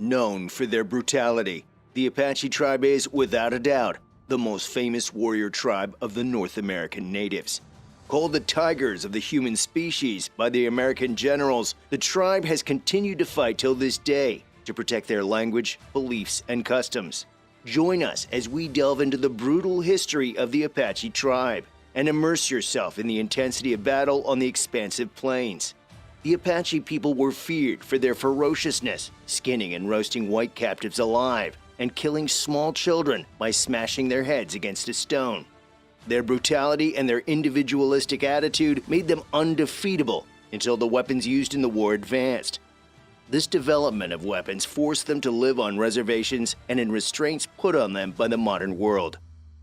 Known for their brutality, the Apache tribe is, without a doubt, the most famous warrior tribe of the North American natives. Called the Tigers of the human species by the American generals, the tribe has continued to fight till this day to protect their language, beliefs, and customs. Join us as we delve into the brutal history of the Apache tribe and immerse yourself in the intensity of battle on the expansive plains. The Apache people were feared for their ferociousness, skinning and roasting white captives alive, and killing small children by smashing their heads against a stone. Their brutality and their individualistic attitude made them undefeatable until the weapons used in the war advanced. This development of weapons forced them to live on reservations and in restraints put on them by the modern world.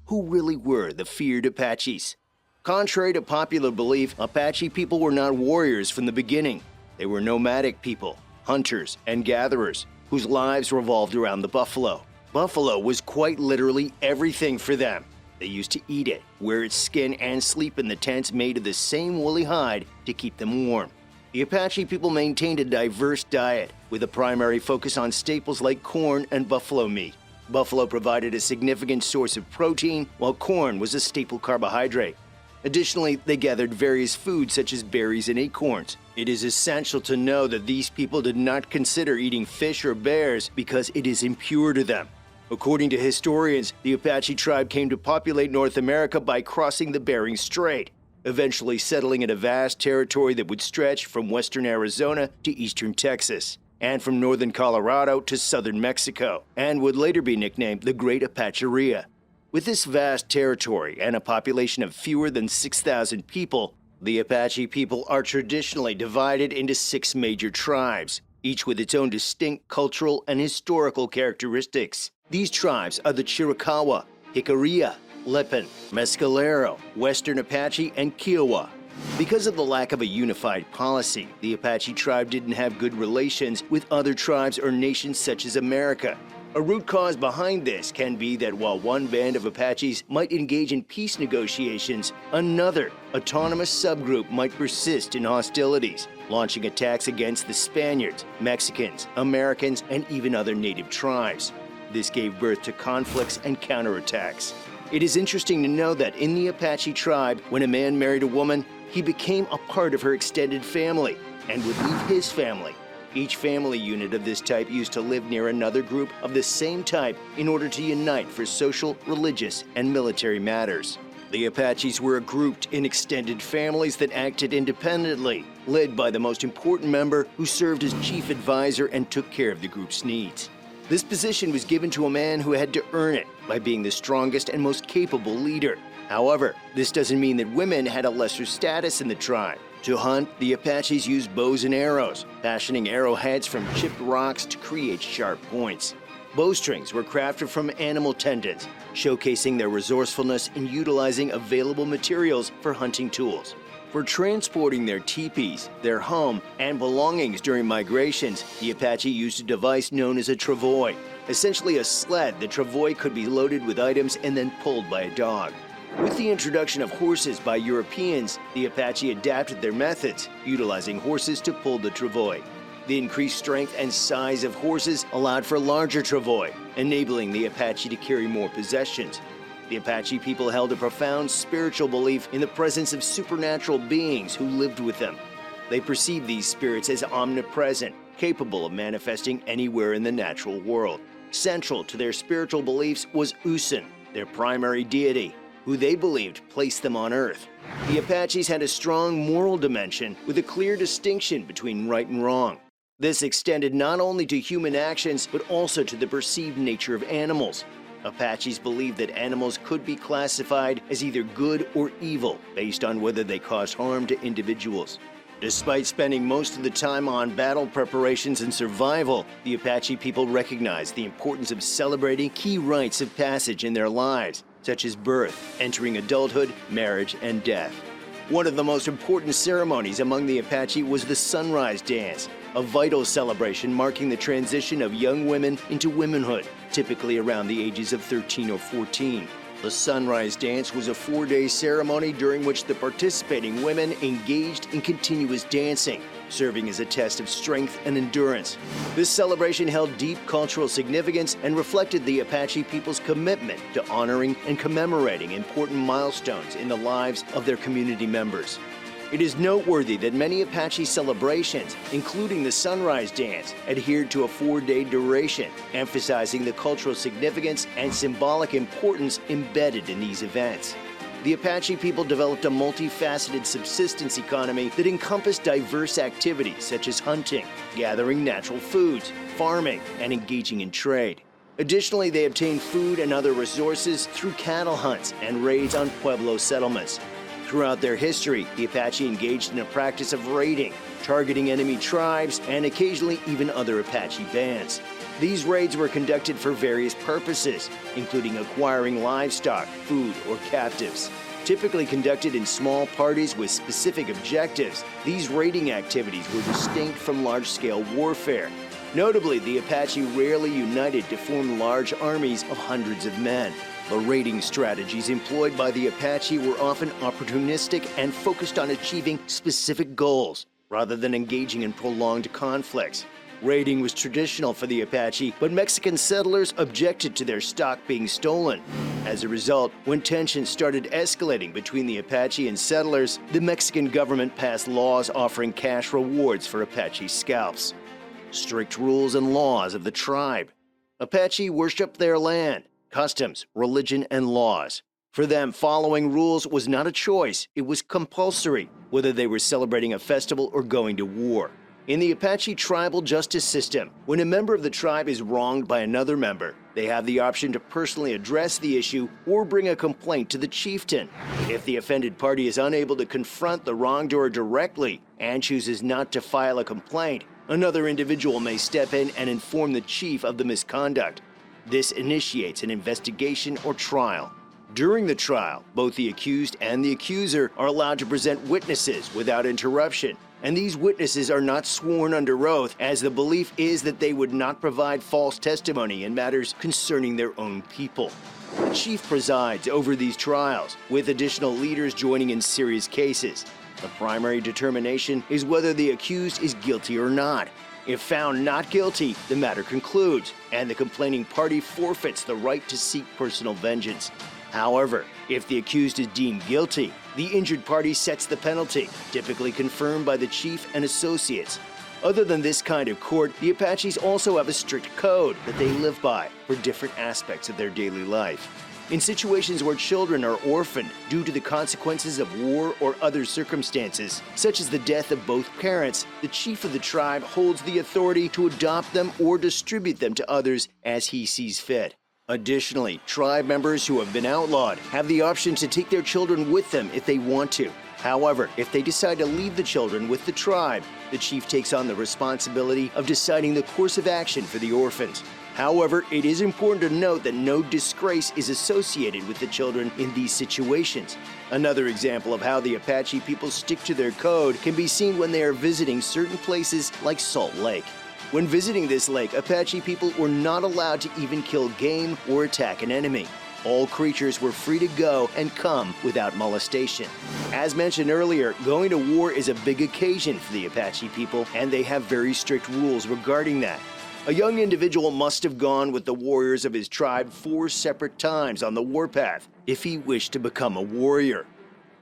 Who really were the feared Apaches? Contrary to popular belief, Apache people were not warriors from the beginning. They were nomadic people, hunters and gatherers, whose lives revolved around the buffalo. Buffalo was quite literally everything for them. They used to eat it, wear its skin, and sleep in the tents made of the same woolly hide to keep them warm. The Apache people maintained a diverse diet, with a primary focus on staples like corn and buffalo meat. Buffalo provided a significant source of protein, while corn was a staple carbohydrate. Additionally, they gathered various foods such as berries and acorns. It is essential to know that these people did not consider eating fish or bears because it is impure to them. According to historians, the Apache tribe came to populate North America by crossing the Bering Strait, eventually settling in a vast territory that would stretch from western Arizona to eastern Texas, and from northern Colorado to southern Mexico, and would later be nicknamed the Great Apacheria. With this vast territory and a population of fewer than 6,000 people, the Apache people are traditionally divided into 6 major tribes, each with its own distinct cultural and historical characteristics. These tribes are the Chiricahua, Jicarilla, Lipan, Mescalero, Western Apache, and Kiowa. Because of the lack of a unified policy, the Apache tribe didn't have good relations with other tribes or nations such as America. A root cause behind this can be that while one band of Apaches might engage in peace negotiations, another autonomous subgroup might persist in hostilities, launching attacks against the Spaniards, Mexicans, Americans, and even other native tribes. This gave birth to conflicts and counterattacks. It is interesting to know that in the Apache tribe, when a man married a woman, he became a part of her extended family and would leave his family. Each family unit of this type used to live near another group of the same type in order to unite for social, religious, and military matters. The Apaches were grouped in extended families that acted independently, led by the most important member who served as chief advisor and took care of the group's needs. This position was given to a man who had to earn it by being the strongest and most capable leader. However, this doesn't mean that women had a lesser status in the tribe. To hunt, the Apaches used bows and arrows, fashioning arrowheads from chipped rocks to create sharp points. Bowstrings were crafted from animal tendons, showcasing their resourcefulness in utilizing available materials for hunting tools. For transporting their teepees, their home, and belongings during migrations, the Apache used a device known as a travois. Essentially a sled, the travois could be loaded with items and then pulled by a dog. With the introduction of horses by Europeans, the Apache adapted their methods, utilizing horses to pull the travois. The increased strength and size of horses allowed for larger travois, enabling the Apache to carry more possessions. The Apache people held a profound spiritual belief in the presence of supernatural beings who lived with them. They perceived these spirits as omnipresent, capable of manifesting anywhere in the natural world. Central to their spiritual beliefs was Usan, their primary deity, who they believed placed them on Earth. The Apaches had a strong moral dimension with a clear distinction between right and wrong. This extended not only to human actions, but also to the perceived nature of animals. Apaches believed that animals could be classified as either good or evil based on whether they caused harm to individuals. Despite spending most of the time on battle preparations and survival, the Apache people recognized the importance of celebrating key rites of passage in their lives, such as birth, entering adulthood, marriage, and death. One of the most important ceremonies among the Apache was the sunrise dance, a vital celebration marking the transition of young women into womanhood, typically around the ages of 13 or 14. The sunrise dance was a 4-day ceremony during which the participating women engaged in continuous dancing, serving as a test of strength and endurance. This celebration held deep cultural significance and reflected the Apache people's commitment to honoring and commemorating important milestones in the lives of their community members. It is noteworthy that many Apache celebrations, including the Sunrise Dance, adhered to a 4-day duration, emphasizing the cultural significance and symbolic importance embedded in these events. The Apache people developed a multifaceted subsistence economy that encompassed diverse activities such as hunting, gathering natural foods, farming, and engaging in trade. Additionally, they obtained food and other resources through cattle hunts and raids on Pueblo settlements. Throughout their history, the Apache engaged in a practice of raiding, targeting enemy tribes, and occasionally even other Apache bands. These raids were conducted for various purposes, including acquiring livestock, food, or captives. Typically conducted in small parties with specific objectives, these raiding activities were distinct from large-scale warfare. Notably, the Apache rarely united to form large armies of hundreds of men. The raiding strategies employed by the Apache were often opportunistic and focused on achieving specific goals, rather than engaging in prolonged conflicts. Raiding was traditional for the Apache, but Mexican settlers objected to their stock being stolen. As a result, when tensions started escalating between the Apache and settlers, the Mexican government passed laws offering cash rewards for Apache scalps. Strict rules and laws of the tribe. Apache worshiped their land, customs, religion, and laws. For them, following rules was not a choice, it was compulsory, whether they were celebrating a festival or going to war. In the Apache tribal justice system, when a member of the tribe is wronged by another member, they have the option to personally address the issue or bring a complaint to the chieftain. If the offended party is unable to confront the wrongdoer directly and chooses not to file a complaint, another individual may step in and inform the chief of the misconduct. This initiates an investigation or trial. During the trial, both the accused and the accuser are allowed to present witnesses without interruption, and these witnesses are not sworn under oath, as the belief is that they would not provide false testimony in matters concerning their own people. The chief presides over these trials, with additional leaders joining in serious cases. The primary determination is whether the accused is guilty or not. If found not guilty, the matter concludes, and the complaining party forfeits the right to seek personal vengeance. However, if the accused is deemed guilty, the injured party sets the penalty, typically confirmed by the chief and associates. Other than this kind of court, the Apaches also have a strict code that they live by for different aspects of their daily life. In situations where children are orphaned due to the consequences of war or other circumstances, such as the death of both parents, the chief of the tribe holds the authority to adopt them or distribute them to others as he sees fit. Additionally, tribe members who have been outlawed have the option to take their children with them if they want to. However, if they decide to leave the children with the tribe, the chief takes on the responsibility of deciding the course of action for the orphans. However, it is important to note that no disgrace is associated with the children in these situations. Another example of how the Apache people stick to their code can be seen when they are visiting certain places like Salt Lake. When visiting this lake, Apache people were not allowed to even kill game or attack an enemy. All creatures were free to go and come without molestation. As mentioned earlier, going to war is a big occasion for the Apache people, and they have very strict rules regarding that. A young individual must have gone with the warriors of his tribe 4 separate times on the warpath if he wished to become a warrior.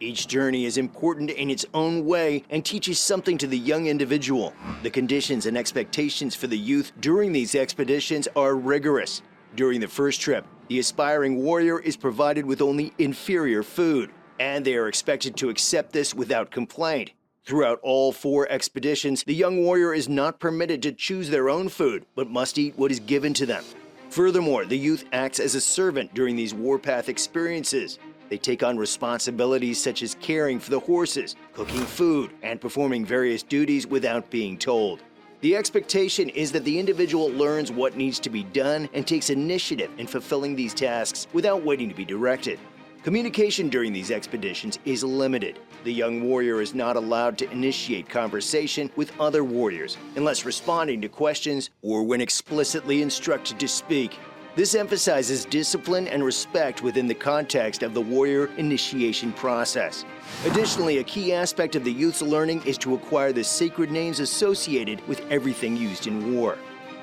Each journey is important in its own way and teaches something to the young individual. The conditions and expectations for the youth during these expeditions are rigorous. During the first trip, the aspiring warrior is provided with only inferior food, and they are expected to accept this without complaint. Throughout all 4 expeditions, the young warrior is not permitted to choose their own food, but must eat what is given to them. Furthermore, the youth acts as a servant during these warpath experiences. They take on responsibilities such as caring for the horses, cooking food, and performing various duties without being told. The expectation is that the individual learns what needs to be done and takes initiative in fulfilling these tasks without waiting to be directed. Communication during these expeditions is limited. The young warrior is not allowed to initiate conversation with other warriors unless responding to questions or when explicitly instructed to speak. This emphasizes discipline and respect within the context of the warrior initiation process. Additionally, a key aspect of the youth's learning is to acquire the sacred names associated with everything used in war.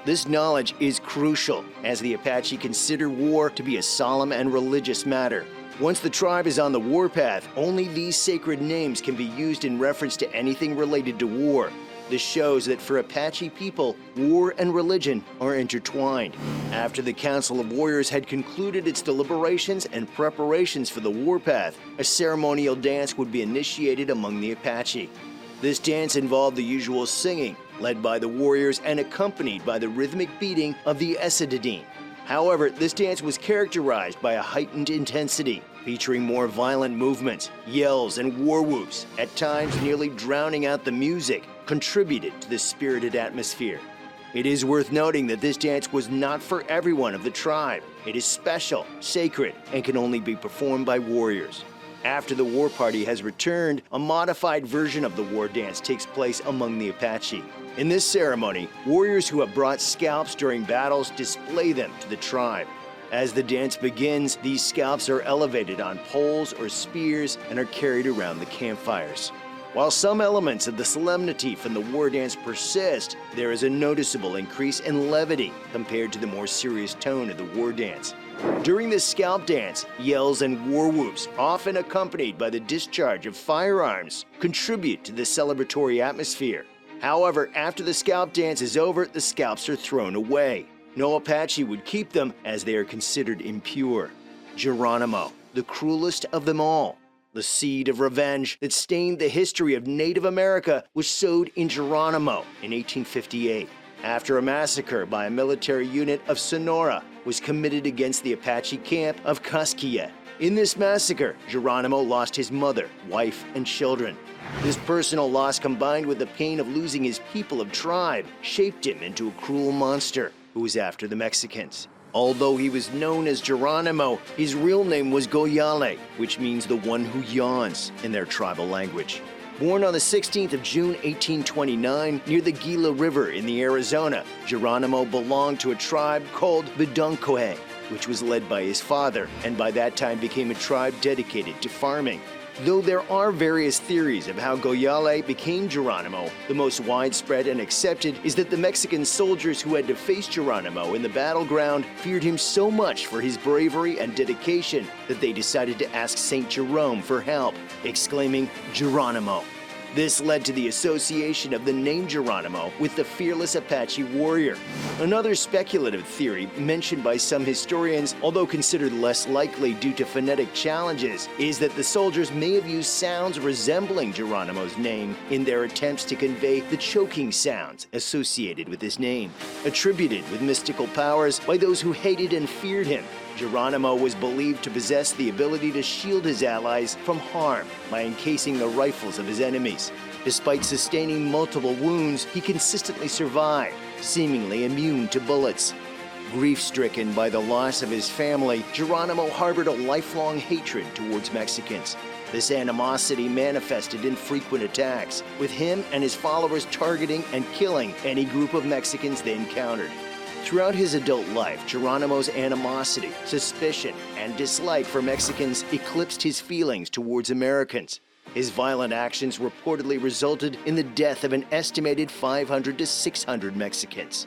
This knowledge is crucial, as the Apache consider war to be a solemn and religious matter. Once the tribe is on the warpath, only these sacred names can be used in reference to anything related to war. This shows that for Apache people, war and religion are intertwined. After the Council of Warriors had concluded its deliberations and preparations for the warpath, a ceremonial dance would be initiated among the Apache. This dance involved the usual singing, led by the warriors and accompanied by the rhythmic beating of the esidadine. However, this dance was characterized by a heightened intensity, featuring more violent movements, yells, and war whoops, at times nearly drowning out the music, contributed to the spirited atmosphere. It is worth noting that this dance was not for everyone of the tribe. It is special, sacred, and can only be performed by warriors. After the war party has returned, a modified version of the war dance takes place among the Apache. In this ceremony, warriors who have brought scalps during battles display them to the tribe. As the dance begins, these scalps are elevated on poles or spears and are carried around the campfires. While some elements of the solemnity from the war dance persist, there is a noticeable increase in levity compared to the more serious tone of the war dance. During the scalp dance, yells and war whoops, often accompanied by the discharge of firearms, contribute to the celebratory atmosphere. However, after the scalp dance is over, the scalps are thrown away. No Apache would keep them as they are considered impure. Geronimo, the cruelest of them all. The seed of revenge that stained the history of Native America was sowed in Geronimo in 1858, after a massacre by a military unit of Sonora was committed against the Apache camp of Cusquia. In this massacre, Geronimo lost his mother, wife, and children. This personal loss, combined with the pain of losing his people of tribe, shaped him into a cruel monster who was after the Mexicans. Although he was known as Geronimo, his real name was Goyale, which means the one who yawns in their tribal language. Born on the 16th of June, 1829, near the Gila River in the Arizona, Geronimo belonged to a tribe called the Duncohe, which was led by his father, and by that time became a tribe dedicated to farming. Though there are various theories of how Goyale became Geronimo, the most widespread and accepted is that the Mexican soldiers who had to face Geronimo in the battleground feared him so much for his bravery and dedication that they decided to ask Saint Jerome for help, exclaiming, "Geronimo." This led to the association of the name Geronimo with the fearless Apache warrior. Another speculative theory mentioned by some historians, although considered less likely due to phonetic challenges, is that the soldiers may have used sounds resembling Geronimo's name in their attempts to convey the choking sounds associated with his name. Attributed with mystical powers by those who hated and feared him, Geronimo was believed to possess the ability to shield his allies from harm by encasing the rifles of his enemies. Despite sustaining multiple wounds, he consistently survived, seemingly immune to bullets. Grief-stricken by the loss of his family, Geronimo harbored a lifelong hatred towards Mexicans. This animosity manifested in frequent attacks, with him and his followers targeting and killing any group of Mexicans they encountered. Throughout his adult life, Geronimo's animosity, suspicion, and dislike for Mexicans eclipsed his feelings towards Americans. His violent actions reportedly resulted in the death of an estimated 500 to 600 Mexicans.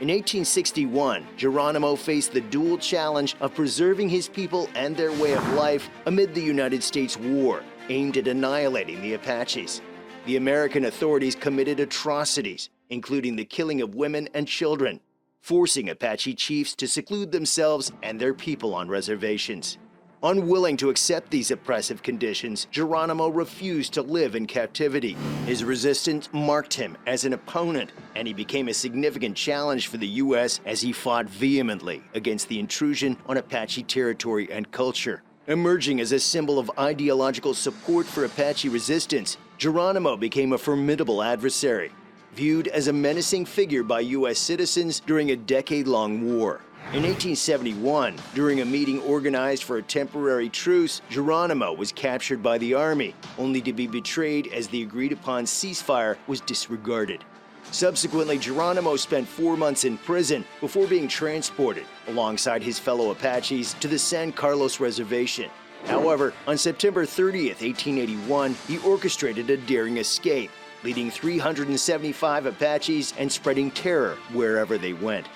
In 1861, Geronimo faced the dual challenge of preserving his people and their way of life amid the United States war, aimed at annihilating the Apaches. The American authorities committed atrocities, including the killing of women and children, forcing Apache chiefs to seclude themselves and their people on reservations. Unwilling to accept these oppressive conditions, Geronimo refused to live in captivity. His resistance marked him as an opponent, and he became a significant challenge for the U.S. as he fought vehemently against the intrusion on Apache territory and culture. Emerging as a symbol of ideological support for Apache resistance, Geronimo became a formidable adversary, viewed as a menacing figure by U.S. citizens during a decade-long war. In 1871, during a meeting organized for a temporary truce, Geronimo was captured by the army, only to be betrayed as the agreed-upon ceasefire was disregarded. Subsequently, Geronimo spent 4 months in prison before being transported, alongside his fellow Apaches, to the San Carlos Reservation. However, on September 30th, 1881, he orchestrated a daring escape, leading 375 Apaches and spreading terror wherever they went.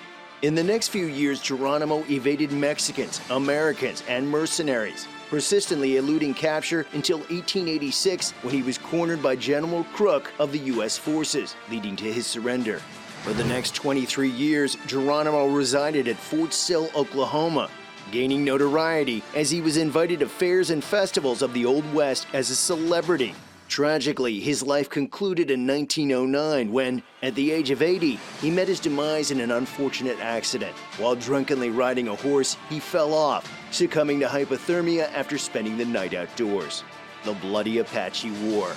In the next few years, Geronimo evaded Mexicans, Americans, and mercenaries, persistently eluding capture until 1886, when he was cornered by General Crook of the U.S. forces, leading to his surrender. For the next 23 years, Geronimo resided at Fort Sill, Oklahoma, gaining notoriety as he was invited to fairs and festivals of the Old West as a celebrity. Tragically, his life concluded in 1909 when, at the age of 80, he met his demise in an unfortunate accident. While drunkenly riding a horse, he fell off, succumbing to hypothermia after spending the night outdoors. The Bloody Apache War.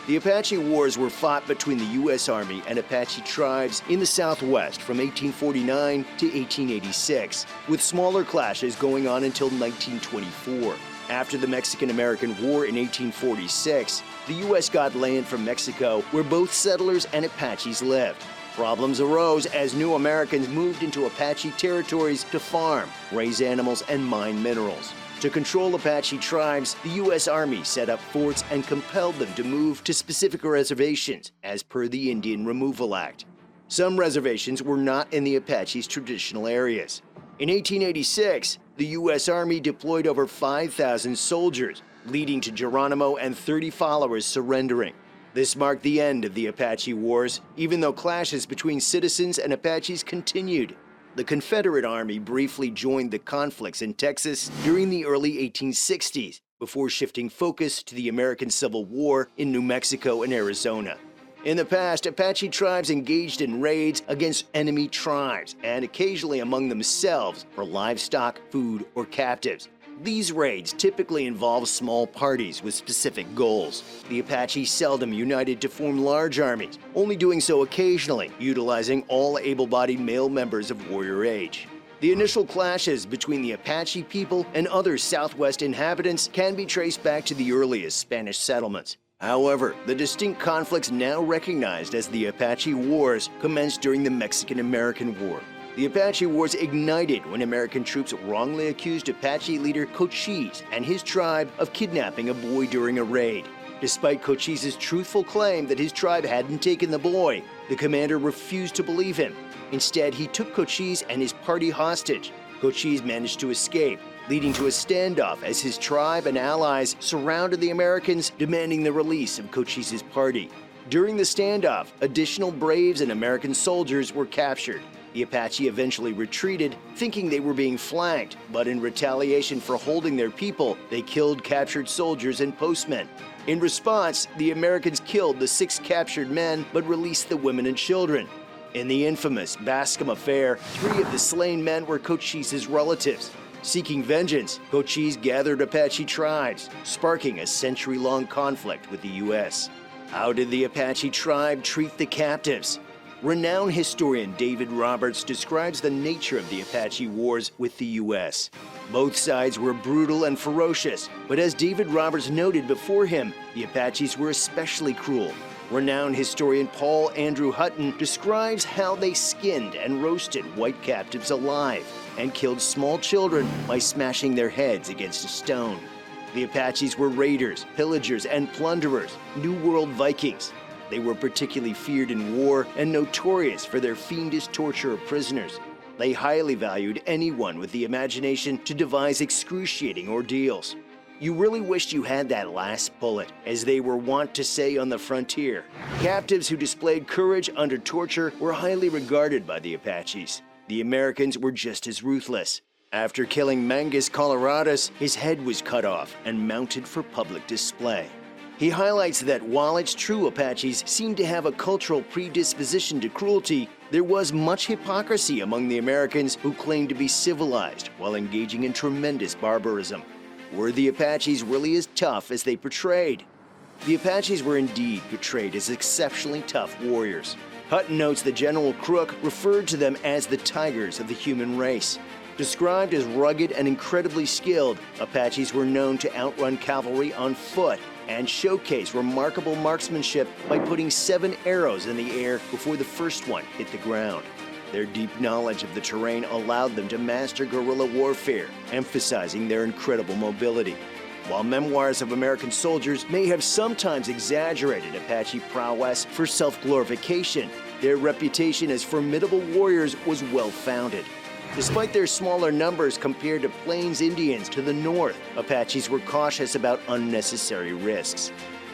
The Apache Wars were fought between the U.S. Army and Apache tribes in the Southwest from 1849 to 1886, with smaller clashes going on until 1924. After the Mexican-American War in 1846, the U.S. got land from Mexico where both settlers and Apaches lived. Problems arose as new Americans moved into Apache territories to farm, raise animals, and mine minerals. To control Apache tribes, the U.S. Army set up forts and compelled them to move to specific reservations, as per the Indian Removal Act. Some reservations were not in the Apaches' traditional areas. In 1886, the U.S. Army deployed over 5,000 soldiers, leading to Geronimo and 30 followers surrendering. This marked the end of the Apache Wars, even though clashes between citizens and Apaches continued. The Confederate Army briefly joined the conflicts in Texas during the early 1860s, before shifting focus to the American Civil War in New Mexico and Arizona. In the past, Apache tribes engaged in raids against enemy tribes and occasionally among themselves for livestock, food, or captives. These raids typically involve small parties with specific goals. The Apache seldom united to form large armies, only doing so occasionally, utilizing all able-bodied male members of warrior age. The initial clashes between the Apache people and other Southwest inhabitants can be traced back to the earliest Spanish settlements. However, the distinct conflicts now recognized as the Apache Wars commenced during the Mexican-American War. The Apache Wars ignited when American troops wrongly accused Apache leader Cochise and his tribe of kidnapping a boy during a raid. Despite Cochise's truthful claim that his tribe hadn't taken the boy, the commander refused to believe him. Instead, he took Cochise and his party hostage. Cochise managed to escape, leading to a standoff as his tribe and allies surrounded the Americans, demanding the release of Cochise's party. During the standoff, additional braves and American soldiers were captured. The Apache eventually retreated, thinking they were being flanked, but in retaliation for holding their people, they killed captured soldiers and postmen. In response, the Americans killed the 6 captured men but released the women and children. In the infamous Bascom Affair, 3 of the slain men were Cochise's relatives. Seeking vengeance, Cochise gathered Apache tribes, sparking a century-long conflict with the U.S. How did the Apache tribe treat the captives? Renowned historian David Roberts describes the nature of the Apache Wars with the U.S. Both sides were brutal and ferocious, but as David Roberts noted before him, the Apaches were especially cruel. Renowned historian Paul Andrew Hutton describes how they skinned and roasted white captives alive and killed small children by smashing their heads against a stone. The Apaches were raiders, pillagers, and plunderers, New World Vikings. They were particularly feared in war and notorious for their fiendish torture of prisoners. They highly valued anyone with the imagination to devise excruciating ordeals. You really wished you had that last bullet, as they were wont to say on the frontier. Captives who displayed courage under torture were highly regarded by the Apaches. The Americans were just as ruthless. After killing Mangus Coloradus, his head was cut off and mounted for public display. He highlights that while it's true Apaches seemed to have a cultural predisposition to cruelty, there was much hypocrisy among the Americans who claimed to be civilized while engaging in tremendous barbarism. Were the Apaches really as tough as they portrayed? The Apaches were indeed portrayed as exceptionally tough warriors. Hutton notes that General Crook referred to them as the tigers of the human race. Described as rugged and incredibly skilled, Apaches were known to outrun cavalry on foot, and showcase remarkable marksmanship by putting 7 arrows in the air before the first one hit the ground. Their deep knowledge of the terrain allowed them to master guerrilla warfare, emphasizing their incredible mobility. While memoirs of American soldiers may have sometimes exaggerated Apache prowess for self-glorification, their reputation as formidable warriors was well-founded. Despite their smaller numbers compared to Plains Indians to the north, Apaches were cautious about unnecessary risks.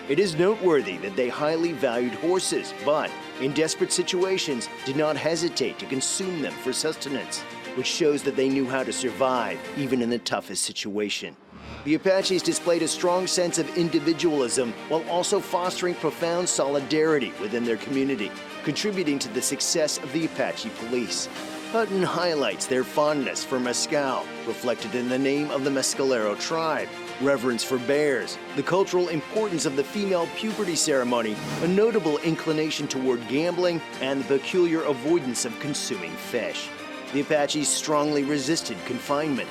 It is noteworthy that they highly valued horses, but in desperate situations did not hesitate to consume them for sustenance, which shows that they knew how to survive even in the toughest situation. The Apaches displayed a strong sense of individualism while also fostering profound solidarity within their community, contributing to the success of the Apache police. Hutton highlights their fondness for mescal, reflected in the name of the Mescalero tribe, reverence for bears, the cultural importance of the female puberty ceremony, a notable inclination toward gambling, and the peculiar avoidance of consuming fish. The Apaches strongly resisted confinement.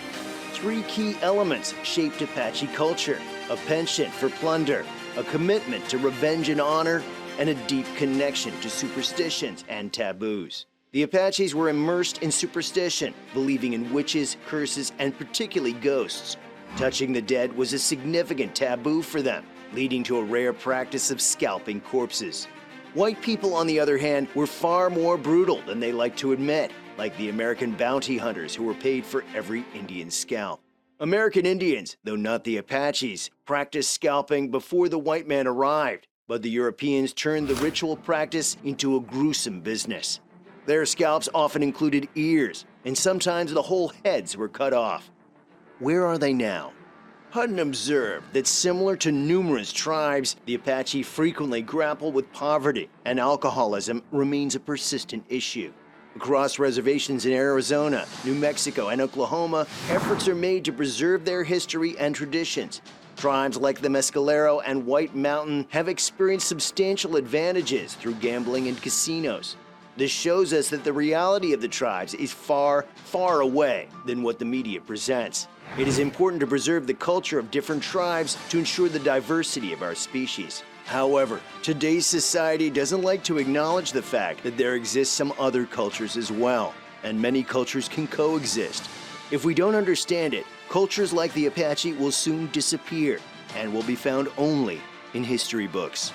3 key elements shaped Apache culture: a penchant for plunder, a commitment to revenge and honor, and a deep connection to superstitions and taboos. The Apaches were immersed in superstition, believing in witches, curses, and particularly ghosts. Touching the dead was a significant taboo for them, leading to a rare practice of scalping corpses. White people, on the other hand, were far more brutal than they liked to admit, like the American bounty hunters who were paid for every Indian scalp. American Indians, though not the Apaches, practiced scalping before the white man arrived, but the Europeans turned the ritual practice into a gruesome business. Their scalps often included ears, and sometimes the whole heads were cut off. Where are they now? Hutton observed that similar to numerous tribes, the Apache frequently grapple with poverty, and alcoholism remains a persistent issue. Across reservations in Arizona, New Mexico, and Oklahoma, efforts are made to preserve their history and traditions. Tribes like the Mescalero and White Mountain have experienced substantial advantages through gambling and casinos. This shows us that the reality of the tribes is far, far away than what the media presents. It is important to preserve the culture of different tribes to ensure the diversity of our species. However, today's society doesn't like to acknowledge the fact that there exist some other cultures as well, and many cultures can coexist. If we don't understand it, cultures like the Apache will soon disappear and will be found only in history books.